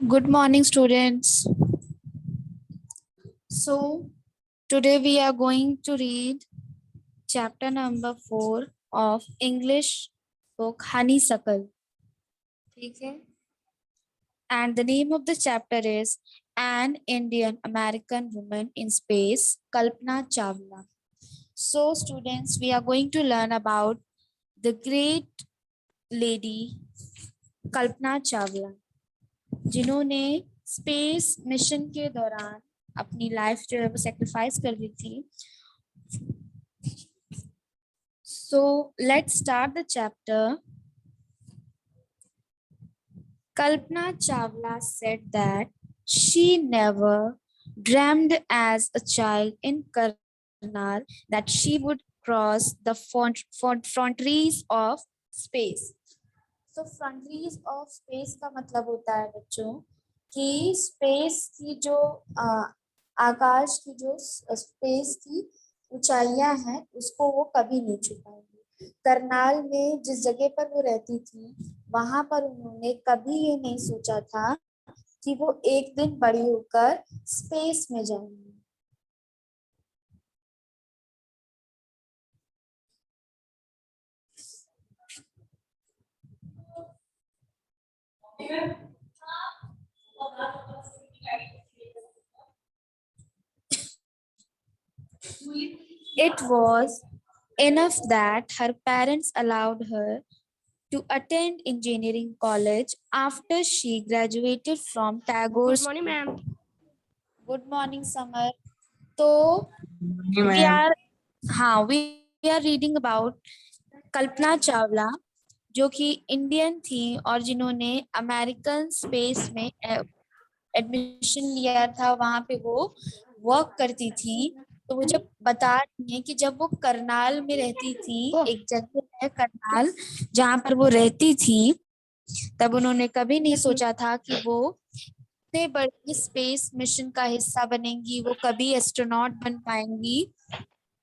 Good morning, students. So, today we are going to read chapter number 4 of English book Honeysuckle. Okay. And the name of the chapter is An Indian American Woman in Space, Kalpana Chawla. So, students, we are going to learn about the great lady Kalpana Chawla, जिन्होंने space mission के दौरान अपनी life जो है वो sacrifice कर दी थी. So let's start the chapter. Kalpana Chawla said that she never dreamed as a child in Karnal that she would cross the frontiers of space. So frontiers of space का मतलब होता है बच्चों कि स्पेस की जो आकाश की जो स्पेस की ऊंचाइयां हैं उसको वो कभी नहीं छू पाएंगी. करनाल में जिस जगह पर वो रहती थी वहां पर उन्होंने कभी ये नहीं सोचा था कि वो एक दिन बड़ी होकर स्पेस में जाएंगी. It was enough that her parents allowed her to attend engineering college after she graduated from Tagore. Good morning, ma'am. Good morning, Samar. So we are reading about Kalpana Chawla जो कि इंडियन थी और जिन्होंने अमेरिकन स्पेस में admission लिया था. वहां पे वो वर्क करती थी. तो वो जब बता रही है कि जब वो करनाल में रहती थी, एक जगह है करनाल जहाँ पर वो रहती थी, तब उन्होंने कभी नहीं सोचा था कि वो इतने बड़े स्पेस मिशन का हिस्सा बनेंगी, वो कभी एस्ट्रोनॉट बन पाएंगी.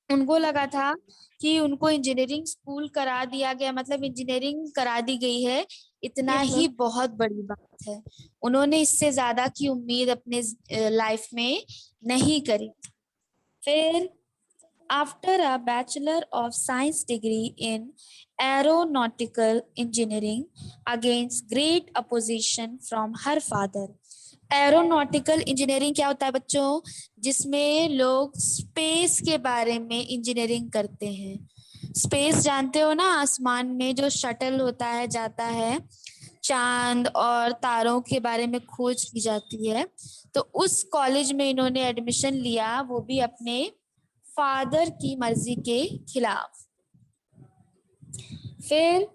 उनको लगा था कि उनको इंजीनियरिंग स्कूल करा दिया गया, मतलब इंजीनियरिंग करा दी गई है, इतना ही बहुत बड़ी बात है. उन्होंने इससे ज्यादा की उम्मीद अपने लाइफ में नहीं करी. फिर after a bachelor of science degree in aeronautical engineering against great opposition from her father. Aeronautical engineering क्या होता है बच्चों? जिसमें लोग स्पेस के बारे में इंजीनियरिंग करते हैं. स्पेस जानते हो ना, आसमान में जो शटल होता है जाता है, चांद और तारों के बारे में खोज की जाती है. तो उस कॉलेज में इन्होंने एडमिशन लिया, वो भी अपने फादर की मर्जी के खिलाफ. फिर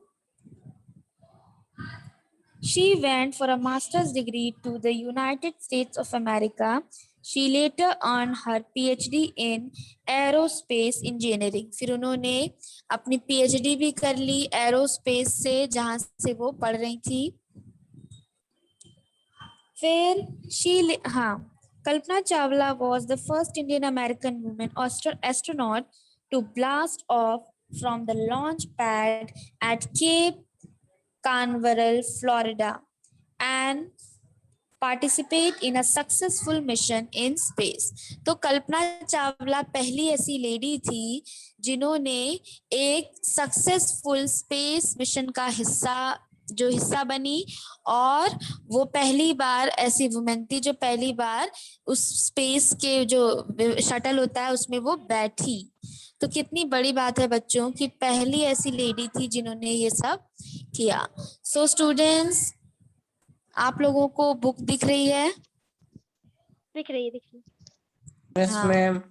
she went for a master's degree to the United States of America. She later earned her PhD in aerospace engineering. फिर उन्होंने अपनी PhD भी कर ली एरोस्पेस से, जहां से वो पढ़ रही थी. फिर Kalpana Chawla was the first Indian American woman astronaut to blast off from the launch pad at Cape Canaveral, Florida, and participate in a successful mission in space. तो कल्पना चावला पहली ऐसी लेडी थी जिन्होंने एक सक्सेसफुल स्पेस मिशन का हिस्सा बनी, और वो पहली बार ऐसी वुमेन थी जो पहली बार उस स्पेस के जो शटल होता है उसमें वो बैठी. तो कितनी बड़ी बात है बच्चों कि पहली ऐसी लेडी थी जिन्होंने ये सब किया. सो स्टूडेंट्स, आप लोगों को बुक दिख रही है? दिख रही है. Yes, ma'am.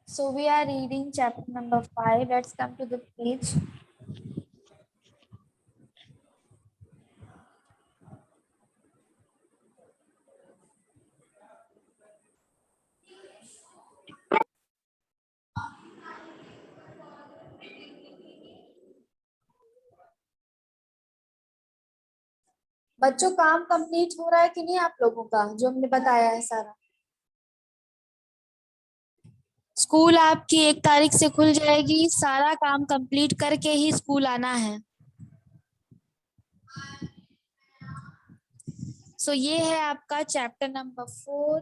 So we are reading chapter number 5. Let's come to the page. बच्चों काम कंप्लीट हो रहा है कि नहीं आप लोगों का, जो हमने बताया है सारा? स्कूल आपकी 1 तारीख से खुल जाएगी, सारा काम कंप्लीट करके ही स्कूल आना है. सो ये है आपका चैप्टर नंबर 4।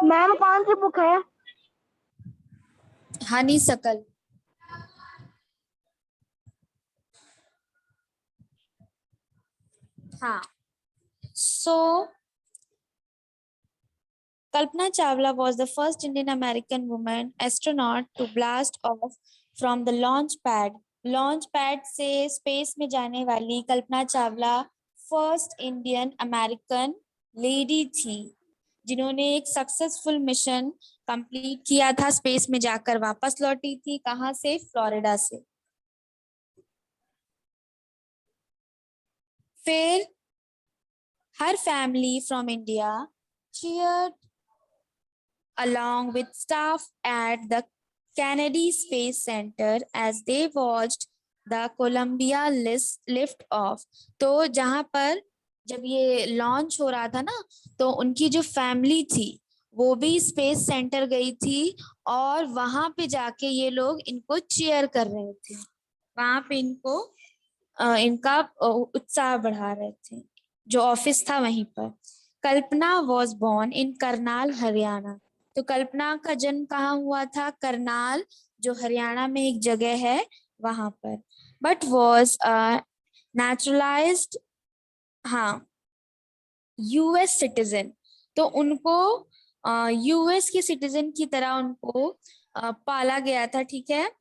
मैम कौन सी बुक है? हनी सकल। हाँ, सो Kalpana Chawla was the first Indian American woman astronaut to blast off from the launch pad. Launch pad से स्पेस में जाने वाली Kalpana Chawla first Indian American lady थी जिन्होंने एक सक्सेसफुल मिशन कंप्लीट किया था, स्पेस में जाकर वापस लौटी थी। कहाँ से? फ्लोरिडा से। फिर her family from India cheered along with staff at the Kennedy Space Center as they watched the Columbia lift off। तो जहां पर जब ये लॉन्च हो रहा था ना, तो उनकी जो फैमिली थी वो भी स्पेस सेंटर गई थी और वहां पे जाके ये लोग इनको चीयर कर रहे थे। वहां पे इनको इनका उत्साह बढ़ा रहे थे। जो ऑफिस था वहीं पर। Kalpana was born in Karnal, Haryana. तो कल्पना का जन्म कहाँ हुआ था? करनाल, जो हरियाणा में एक जगह है, वहां पर। बट वॉज नेचुरलाइज्ड, हाँ, यूएस सिटीजन। तो उनको यूएस के सिटीजन की तरह उनको पाला गया था, ठीक है।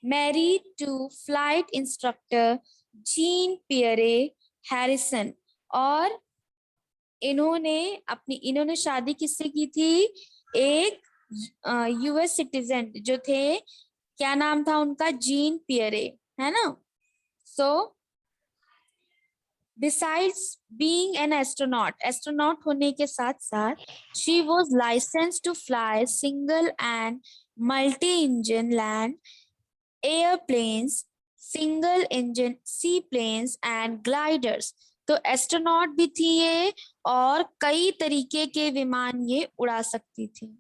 Married to flight instructor Jean Pierre Harrison. और इन्होंने शादी किससे की थी? एक यूएस सिटीजन जो थे, क्या नाम था उनका? जीन पियरे, है ना। So besides being an astronaut होने के साथ साथ she was licensed to fly single and multi engine land airplanes, single engine sea planes and gliders. तो एस्ट्रोनॉट भी थी ये और कई तरीके के विमान ये उड़ा सकती थी।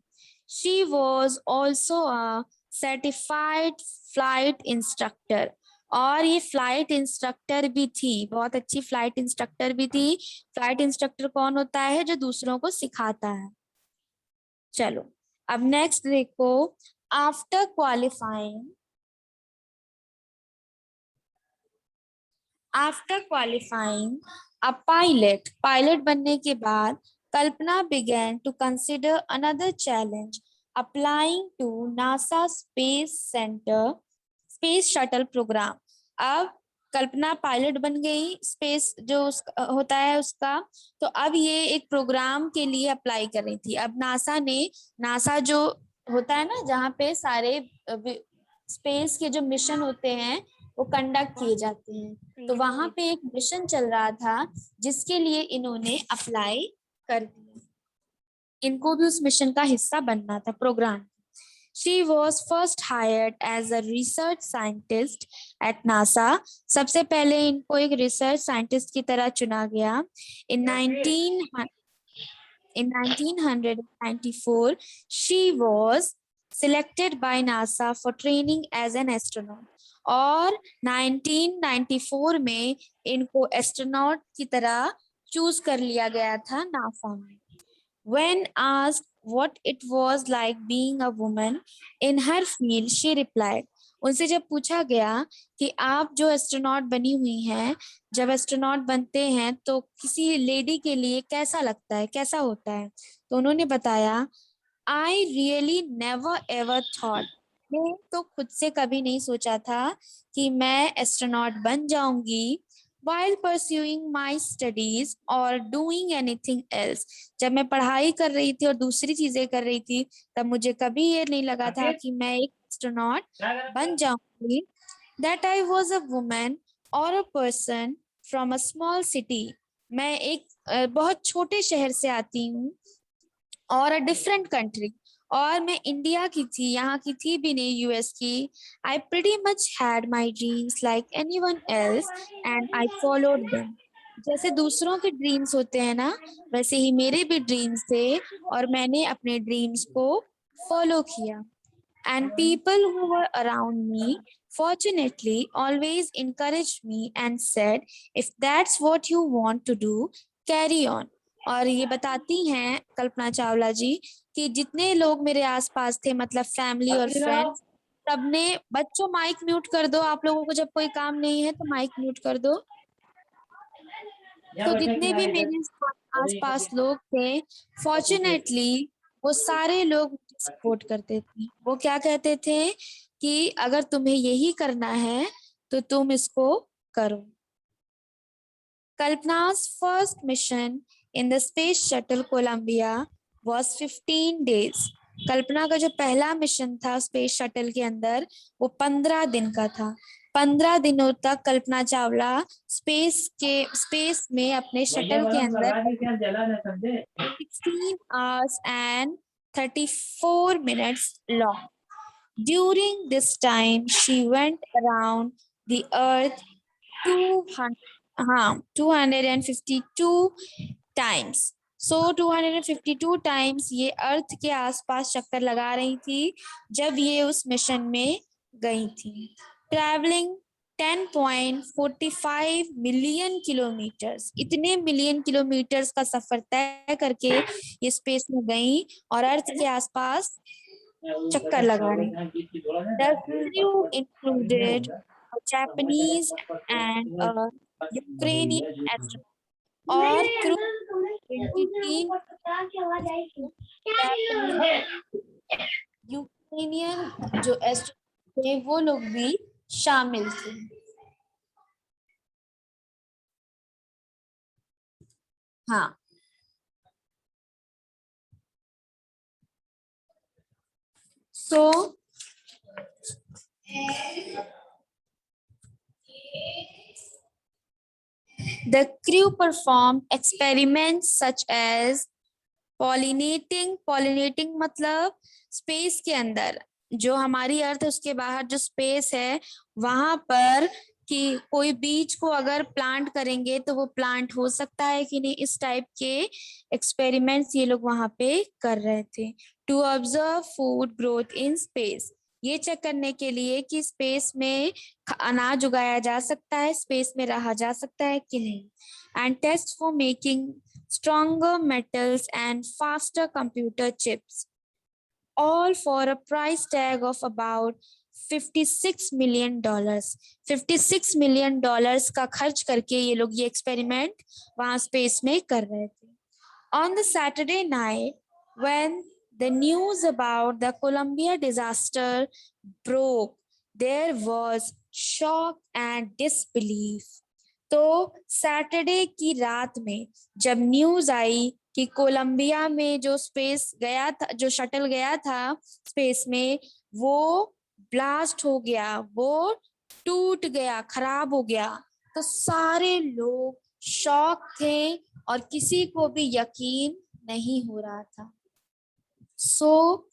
She was also a certified flight instructor. और ये फ्लाइट इंस्ट्रक्टर भी थी, बहुत अच्छी फ्लाइट इंस्ट्रक्टर भी थी। फ्लाइट इंस्ट्रक्टर कौन होता है? जो दूसरों को सिखाता है। चलो अब नेक्स्ट देखो। आफ्टर क्वालिफाइंग अ पायलट बनने के बाद Kalpana began to consider another challenge, applying to NASA space shuttle program. अब कल्पना पायलट बन गई, स्पेस जो होता है उसका। तो अब ये एक प्रोग्राम के लिए अप्लाई कर रही थी। अब नासा जो होता है ना, जहाँ पे सारे स्पेस के जो मिशन होते हैं वो कंडक्ट किए जाते हैं। तो वहां पे एक मिशन चल रहा था जिसके लिए इन्होंने अप्लाई कर दिया। इनको भी उस मिशन का हिस्सा बनना था, programme. She was first hired as a research scientist at NASA। सबसे पहले इनको एक रिसर्च साइंटिस्ट की तरह चुना गया। In 1994, she was selected by NASA for training as an astronaut। और 1994 में इनको एस्ट्रोनॉट की तरह चूज कर लिया गया था नासा में। When asked what it was like being a woman in her field, she replied। उनसे जब पूछा गया कि आप जो एस्ट्रोनॉट बनी हुई हैं, जब एस्ट्रोनॉट बनते हैं तो किसी लेडी के लिए कैसा लगता है, कैसा होता है, तो उन्होंने बताया, I really never ever thought. मैं तो खुद से कभी नहीं सोचा था कि मैं एस्ट्रोनॉट बन जाऊंगी। While pursuing my studies or doing anything else, जब मैं पढ़ाई कर रही थी और दूसरी चीजें कर रही थी, तब मुझे कभी ये नहीं लगा था कि मैं एक एस्ट्रोनॉट बन जाऊंगी। That I was a woman or a person from a small city। मैं एक बहुत छोटे शहर से आती हूँ, और अ डिफरेंट कंट्री, और मैं इंडिया की थी, यहाँ की थी भी नहीं, यूएस की। I pretty much had my dreams like anyone else and I followed them. जैसे दूसरों के ड्रीम्स होते हैं ना, वैसे ही मेरे भी ड्रीम्स थे और मैंने अपने ड्रीम्स को फॉलो किया। And people who were around me fortunately always encouraged me and said, if that's what you want to do, carry on. और ये बताती हैं कल्पना चावला जी कि जितने लोग मेरे आसपास थे, मतलब फैमिली और फ्रेंड्स, सबने, बच्चों माइक म्यूट कर दो, आप लोगों को जब कोई काम नहीं है तो माइक म्यूट कर दो। तो जितने भी मेरे आसपास लोग थे, फॉर्चुनेटली वो सारे लोग सपोर्ट करते थे। वो क्या कहते थे कि अगर तुम्हें यही करना है तो तुम इसको करो। कल्पना's first mission in the space shuttle Columbia was 15 days. कल्पना का जो पहला मिशन था स्पेस शटल के अंदर वो 15 दिन का था। 15 दिनों तक कल्पना चावला स्पेस में अपने शटल के अंदर 16 hours and 34 minutes long. During this time, she went around the earth 252 times. So 252 times ये अर्थ के आसपास चक्कर लगा रही थी जब ये उस मिशन में गई थी। ट्रैवलिंग 10.45 मिलियन किलोमीटर्स, इतने मिलियन किलोमीटर्स का सफर तय करके ये स्पेस में गई और अर्थ के आसपास चक्कर लगा रही। The crew included a Japanese and a Ukrainian astronaut. और क्रू 23 यूक्रेनियन जो एस्ट्रोनॉट थे वो लोग भी शामिल थे। हाँ, so the crew performed experiments such as pollinating मतलब स्पेस के अंदर, जो हमारी अर्थ उसके बाहर जो स्पेस है वहां पर कि कोई बीज को अगर प्लांट करेंगे तो वो प्लांट हो सकता है कि नहीं, इस टाइप के एक्सपेरिमेंट्स ये लोग वहां पे कर रहे थे। To observe food growth in space, ये चेक करने के लिए कि स्पेस में अनाज उगाया जा सकता है, स्पेस में रहा जा सकता है कि नहीं। And test for making stronger metals and faster computer chips, all for a price tag of about $56 million। $56 million का खर्च करके ये लोग ये एक्सपेरिमेंट वहां स्पेस में कर रहे थे। On the Saturday night, when the news about the Columbia disaster broke, there was shock and disbelief। तो सैटरडे की रात में जब न्यूज आई कि कोलंबिया में जो स्पेस गया था, जो शटल गया था स्पेस में, वो ब्लास्ट हो गया, वो टूट गया, खराब हो गया, तो सारे लोग शॉक थे और किसी को भी यकीन नहीं हो रहा था। So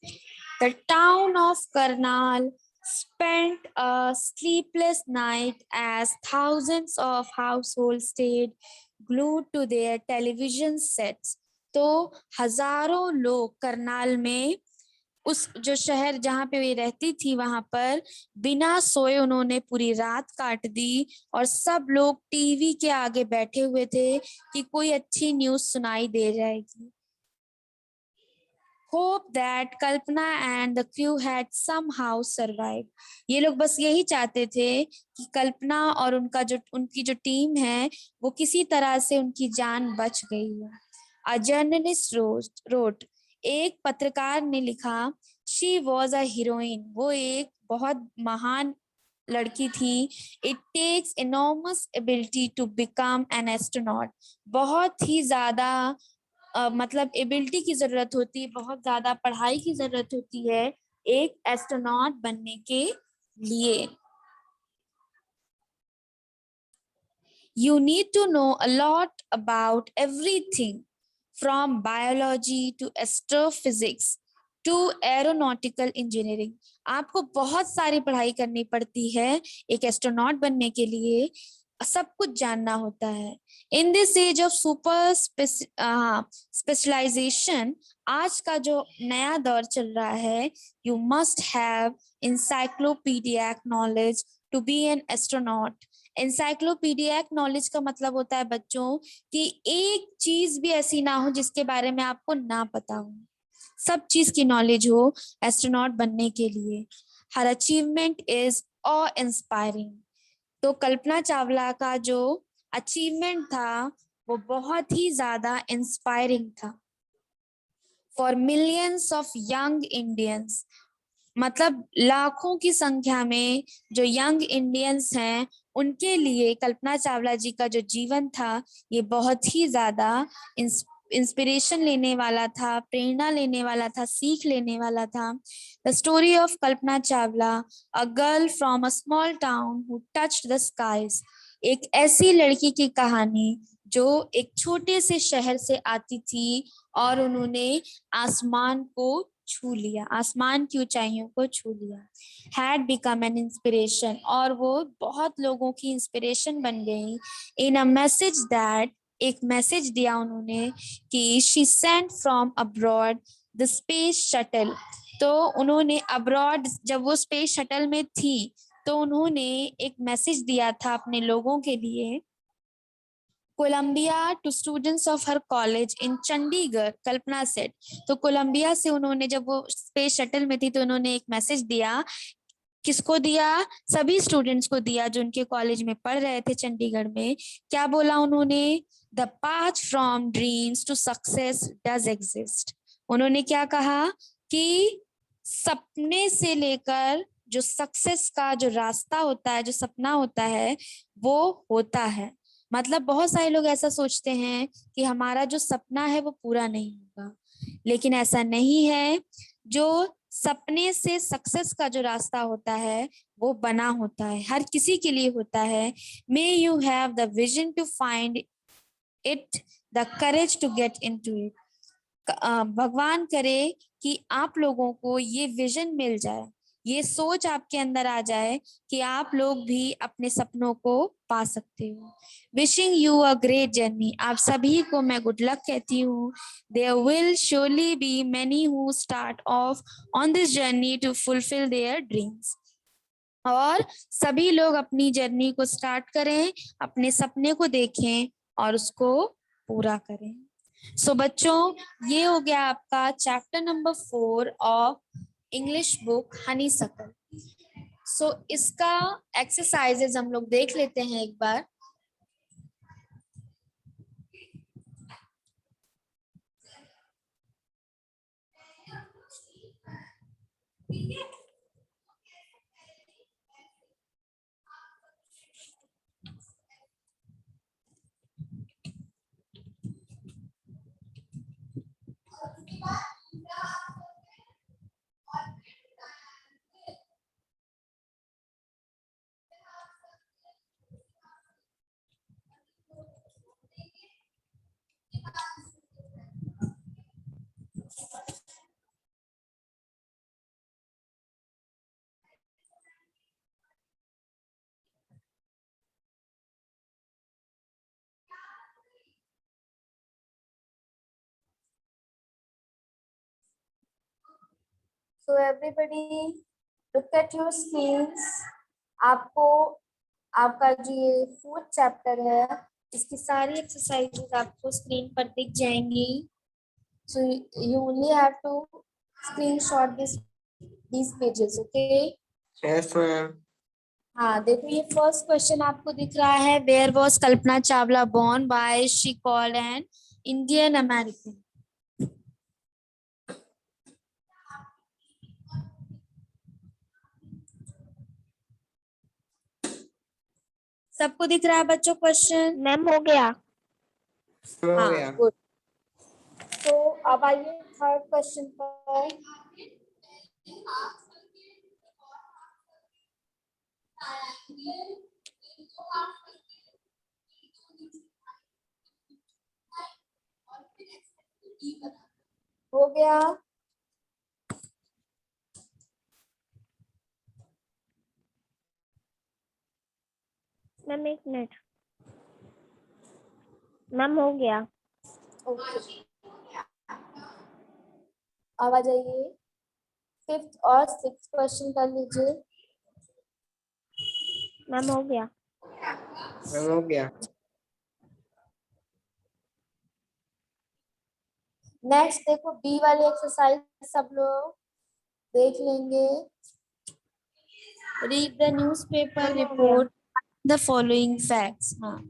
the town of Karnal spent a sleepless night as thousands of households stayed glued to their television sets। तो हजारों लोग करनाल में, उस जो शहर जहाँ पे वे रहती थी, वहां पर बिना सोए उन्होंने पूरी रात काट दी और सब लोग टीवी के आगे बैठे हुए थे कि कोई अच्छी न्यूज सुनाई दे जाएगी। Hope that Kalpana and the crew had somehow survived। ये लोग बस यही चाहते थे कि कल्पना और उनकी जो टीम है वो किसी तरह से उनकी जान बच गई है। A journalist wrote, एक पत्रकार ने लिखा, she was a heroine, वो एक बहुत महान लड़की थी। It takes enormous ability to become an astronaut। बहुत ही ज्यादा मतलब एबिलिटी की जरूरत होती है, बहुत ज्यादा पढ़ाई की जरूरत होती है एक एस्ट्रोनॉट बनने के लिए। You need to know a lot about everything from biology to astrophysics to aeronautical engineering। आपको बहुत सारी पढ़ाई करनी पड़ती है एक एस्ट्रोनॉट बनने के लिए। सब कुछ जानना होता है। In this age of super specialisation, आज का जो नया दौर चल रहा है, you must have encyclopaedic knowledge to be an astronaut. Encyclopaedic knowledge का मतलब होता है बच्चों कि एक चीज भी ऐसी ना हो जिसके बारे में आपको ना पता हो, सब चीज की नॉलेज हो एस्ट्रोनॉट बनने के लिए। हर अचीवमेंट इज ऑ इंस्पायरिंग। तो कल्पना चावला का जो अचीवमेंट था वो बहुत ही ज्यादा इंस्पायरिंग था for millions of young Indians. मतलब लाखों की संख्या में जो यंग इंडियंस हैं उनके लिए कल्पना चावला जी का जो जीवन था ये बहुत ही ज्यादा इंस्पिरेशन लेने वाला था, प्रेरणा लेने वाला था, सीख लेने वाला था। The story of Kalpana Chawla, a girl from a small town who touched the skies. एक ऐसी लड़की की कहानी जो एक छोटे से शहर से आती थी और उन्होंने आसमान को छू लिया, आसमान की ऊंचाइयों को छू लिया। हैड बिकम एन इंस्पिरेशन, और वो बहुत लोगों की इंस्पिरेशन बन गई। इन अ मैसेज दैट, एक मैसेज दिया उन्होंने कि she sent from abroad the space shuttle. तो उन्होंने अब्रॉड, जब वो स्पेस शटल में थी तो उन्होंने एक मैसेज दिया था अपने लोगों के लिए। Columbia to students of her college in Chandigarh, Kalpana said. तो कोलंबिया से उन्होंने, जब वो स्पेस शटल में थी तो उन्होंने एक मैसेज दिया। किसको दिया? सभी स्टूडेंट्स को दिया जो उनके कॉलेज में पढ़ रहे थे चंडीगढ़ में। क्या बोला उन्होंने? The path from dreams to success does exist. उन्होंने क्या कहा कि सपने से लेकर जो सक्सेस का जो रास्ता होता है, जो सपना होता है, वो होता है। मतलब बहुत सारे लोग ऐसा सोचते हैं कि हमारा जो सपना है वो पूरा नहीं होगा, लेकिन ऐसा नहीं है। जो सपने से सक्सेस का जो रास्ता होता है वो बना होता है, हर किसी के लिए होता है। May you have the vision to find it, the courage to get into it. भगवान करे कि आप लोगों को ये विजन मिल जाए, ये सोच आपके अंदर आ जाए कि आप लोग भी अपने सपनों को पा सकते हो। Wishing you a great journey, आप सभी को मैं गुड लक कहती हूँ। There will surely be many who start off on this journey to fulfil their dreams. और सभी लोग अपनी जर्नी को स्टार्ट करें, अपने सपने को देखें और उसको पूरा करें। सो बच्चों, ये हो गया आपका chapter number 4 of English book Honeysuckle. So इसका एक्सरसाइजेज हम लोग देख लेते हैं एक बार। So everybody look at your screens. आपको आपका जो ये 4th चैप्टर है इसकी सारी एक्सरसाइजेज आपको स्क्रीन पर दिख जाएंगी। So you only have to screenshot these pages, okay? Yes, ma'am. हाँ देखो, ये फर्स्ट क्वेश्चन आपको दिख रहा है। Where was Kalpana Chawla born? By she called an Indian American. सबको दिख रहा है बच्चों क्वेश्चन? मैम हो गया। हो हाँ गया। गुड। तो अब आइए थर्ड क्वेश्चन पर। हो गया? मैम एक मिनट। मैम हो गया। ओके, अब आ जाइए, 5th और 6th क्वेश्चन कर लीजिए। मैम हो गया। मैम हो गया। नेक्स्ट देखो, बी वाली एक्सरसाइज सब लोग देख लेंगे। रीड द न्यूज़पेपर मैम हो गया। Report the following facts. हाँ,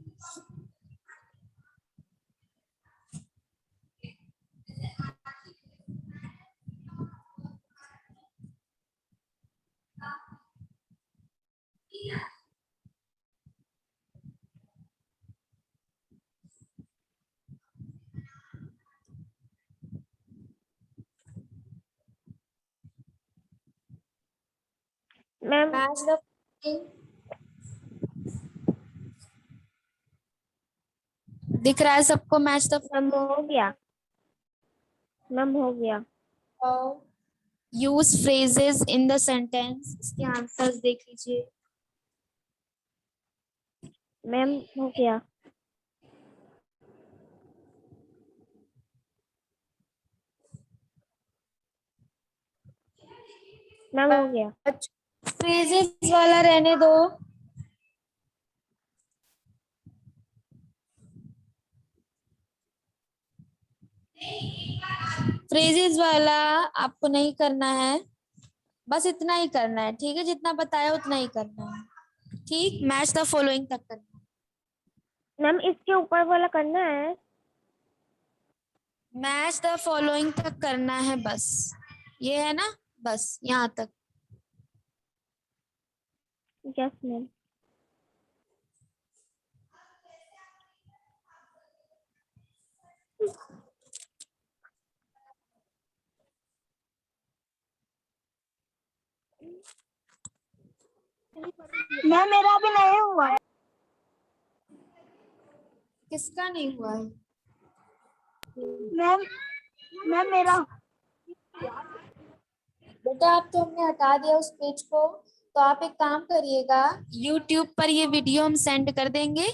मैम मैच द दिख रहा है सबको? मैच द मैम हो गया। मैम हो गया। Use phrases in the sentence, इसके आंसर्स देख लीजिए। मैम हो गया। मैम हो गया। फ्रेजेस वाला रहने दो। फ्रेजेस वाला आपको नहीं करना है, बस इतना ही करना है, ठीक है? जितना बताया उतना ही करना है, ठीक? मैच द फॉलोइंग तक करना है। मैम इसके ऊपर वाला करना है। मैच द फॉलोइंग तक करना है बस, ये है ना, बस यहाँ तक। Yes ma'am. मैम मेरा अभी नहीं हुआ है। किसका नहीं हुआ है? मैम मैम मेरा। बेटा आप तो हमने हटा दिया उस पेज को, तो आप एक काम करिएगा, YouTube पर ये वीडियो हम सेंड कर देंगे,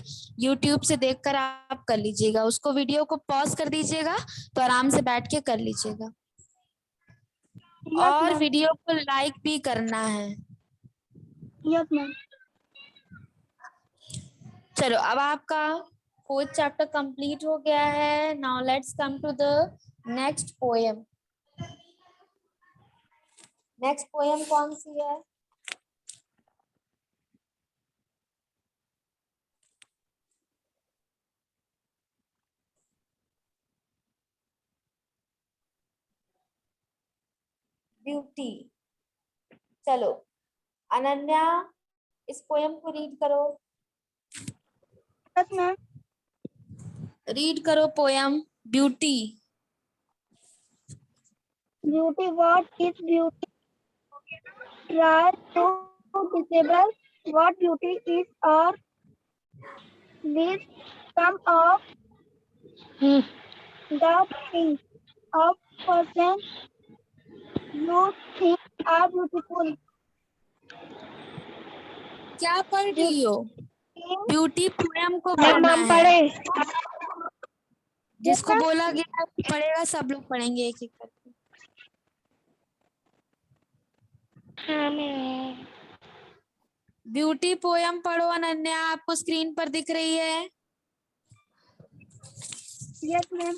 YouTube से देखकर आप कर लीजिएगा उसको। वीडियो को पॉज कर दीजिएगा तो आराम से बैठ के कर लीजिएगा, यस और मैम। वीडियो को लाइक भी करना है। Yes ma'am. चलो, अब आपका 4th चैप्टर कंप्लीट हो गया है। Now let's come to the next poem. Next poem कौन सी है? ब्यूटी। चलो अनन्या, इस पोएम को रीड करो। Yes ma'am. रीड करो poem beauty. Beauty, what is beauty? Try to disable what beauty is, or list some of the things of person you think are beautiful. क्या पढ़ रही हो? ब्यूटी पोएम को ma'am पढ़ना हम है। पढ़े। जिसको बोला गया पढ़ेगा, सब लोग पढ़ेंगे एक एक करके। हाँ मैम। ब्यूटी पोएम पढ़ो अनन्या, आपको स्क्रीन पर दिख रही है यस मैम।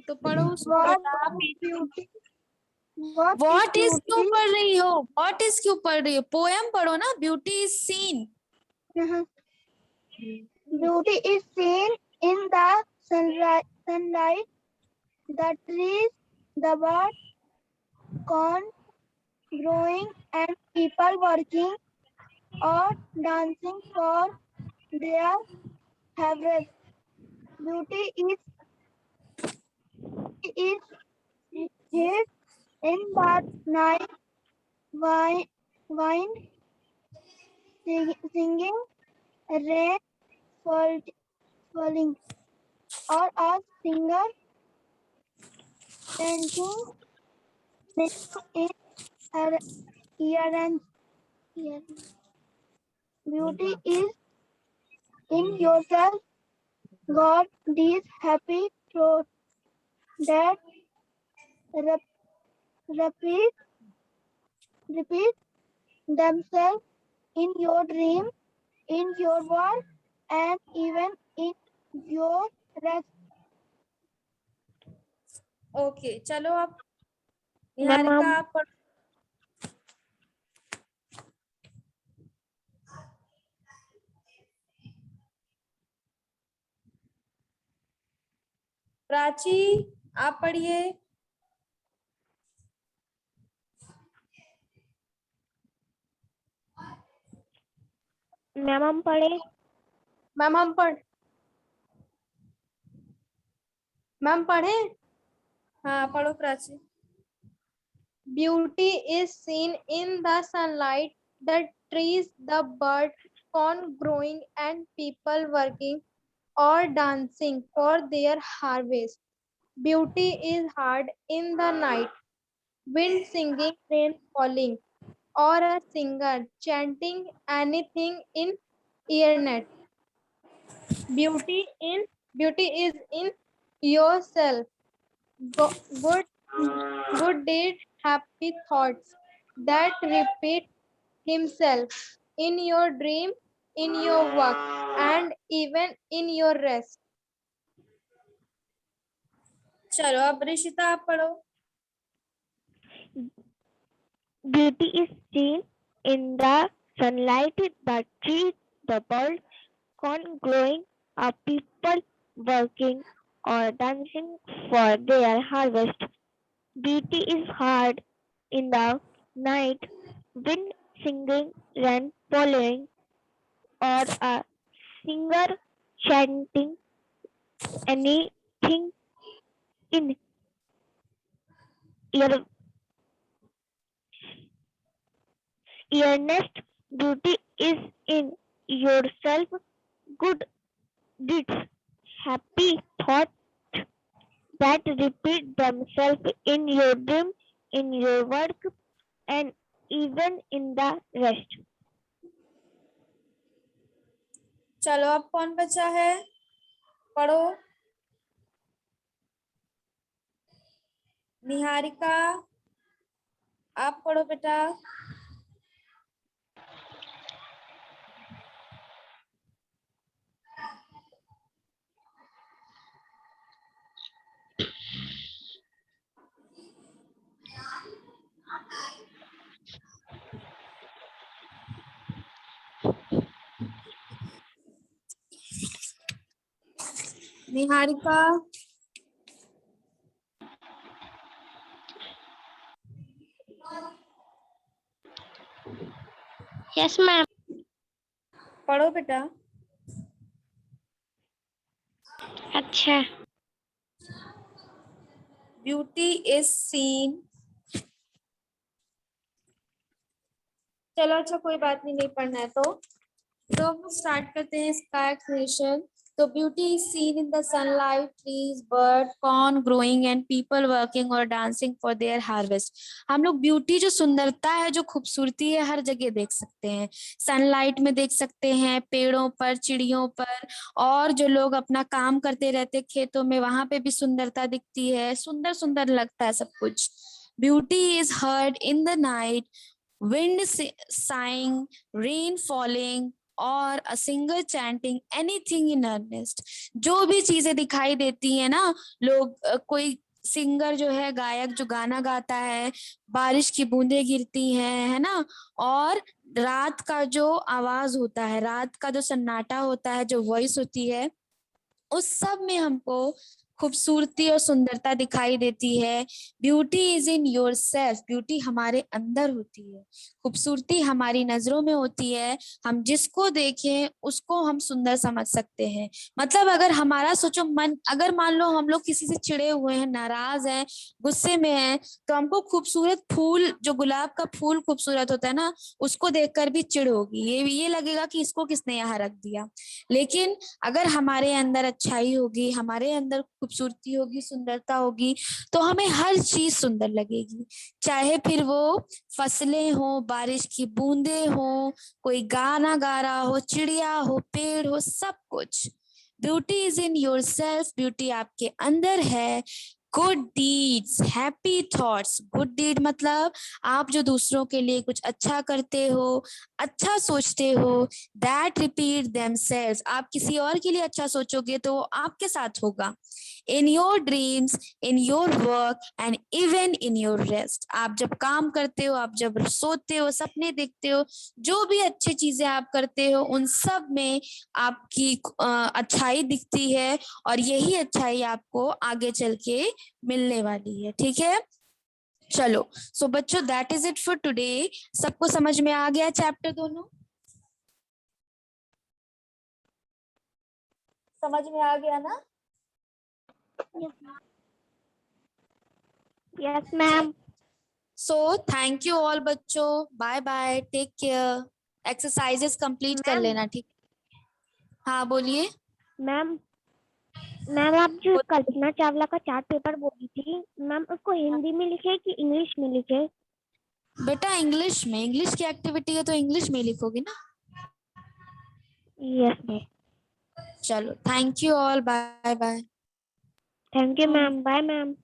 तो पढ़ो उसको What बेटा। beauty? What is what is क्यों beauty? पढ़ रही हो? व्हाट इज क्यों पढ़ रही हो? पोएम पढ़ो ना। Beauty is seen. Beauty is seen in the sunlight, the trees, the birds, corn growing, and people working or dancing for their harvest. Beauty is hid in the night wind, singing, rain falling, or a singer dancing in her earrings. Beauty is in yourself. God these happy thoughts that repeat repeat themselves in your dream, in your work, and even in your rest. Okay चलो अब ma'am Niharika हम आप पढ़ो। प्राची आप पढ़िए। Ma'am हम पढ़े। Ma'am हम पढ़े। हाँ पढ़ो Prachi. Beauty is seen in the sunlight, the trees, the bird, corn growing, and people working or dancing for their harvest. Beauty is heard in the night, wind singing, rain falling, or a singer chanting anything in earnet. Beauty is in yourself. Good deed, happy thoughts that repeat himself in your dream, in your work, and even in your rest. चलो अब ऋषिता आप पढ़ो। Beauty is seen in the sunlight, the trees, the birds, corn growing, or people working or dancing for their harvest. Beauty is heard in the night, wind singing, rain falling, or a singer chanting anything in your earnest. Beauty is in yourself. Good deeds, happy thoughts that repeat themselves in your dream, in your work, and even in the rest. चलो अब कौन बचा है, पढ़ो। निहारिका आप पढ़ो बेटा। Niharika yes ma'am. पढ़ो बेटा। अच्छा। Beauty is seen. चलो अच्छा कोई बात नहीं, नहीं पढ़ना है तो हम स्टार्ट करते हैं इसका एक्सप्लेनेशन। तो beauty is seen in the sunlight, trees, bird, corn growing and people working और डांसिंग फॉर देयर हार्वेस्ट। हम लोग ब्यूटी जो सुंदरता है, जो खूबसूरती है, हर जगह देख सकते हैं। सनलाइट में देख सकते हैं, पेड़ों पर, चिड़ियों पर, और जो लोग अपना काम करते रहते खेतों में, वहां पे भी सुंदरता दिखती है। सुंदर सुंदर लगता है सब कुछ। Beauty is heard in the night, wind sighing, rain falling, और a singer chanting anything in earnest। जो भी चीजें दिखाई देती है ना, लोग कोई सिंगर जो है, गायक जो गाना गाता है, बारिश की बूंदें गिरती हैं, है ना, और रात का जो आवाज होता है, रात का जो सन्नाटा होता है, जो वॉइस होती है, उस सब में हमको खूबसूरती और सुंदरता दिखाई देती है। Beauty is in your self. Beauty हमारे अंदर होती है, खूबसूरती हमारी नजरों में होती है। हम जिसको देखें उसको हम सुंदर समझ सकते हैं। मतलब अगर हमारा सोचो मन, अगर मान लो हम लोग किसी से चिढ़े हुए हैं, नाराज हैं, गुस्से में हैं, तो हमको खूबसूरत फूल, जो गुलाब का फूल खूबसूरत होता है ना, उसको देखकर भी चिढ़ होगी। ये लगेगा कि इसको किसने यहाँ रख दिया। लेकिन अगर हमारे अंदर अच्छाई होगी, हमारे अंदर खूबसूरती होगी, सुंदरता होगी, तो हमें हर चीज सुंदर लगेगी। चाहे फिर वो फसलें हो, बारिश की बूंदें हो, कोई गाना गा रहा हो, चिड़िया हो, पेड़ हो, सब कुछ। Beauty is in your self, beauty आपके अंदर है। Good deeds, happy thoughts, good deed मतलब आप जो दूसरों के लिए कुछ अच्छा करते हो, अच्छा सोचते हो, दैट रिपीट देमसेल्व्स, आप किसी और के लिए अच्छा सोचोगे तो वो आपके साथ होगा। In your dreams, in your work and even in your rest, आप जब काम करते हो, आप जब सोते हो, सपने देखते हो, जो भी अच्छी चीजें आप करते हो उन सब में आपकी अच्छाई दिखती है, और यही अच्छाई आपको आगे चल के मिलने वाली है। ठीक है, चलो। सो बच्चों, that is it for today. सबको समझ में आ गया चैप्टर दोनों? समझ में आ गया ना? Yes, ma'am. So thank you all बच्चों, bye bye, take care. Exercises complete कर मैम लेना, ठीक? हाँ बोलिए। मैम मैम आप जो कल्पना चावला का चार्ट पेपर बोली थी मैम, उसको हिंदी में लिखे कि इंग्लिश में लिखे? बेटा इंग्लिश में, इंग्लिश की एक्टिविटी है तो इंग्लिश में लिखोगी ना। Yes ma'am. चलो, thank you all, bye bye. Thank you ma'am, bye ma'am.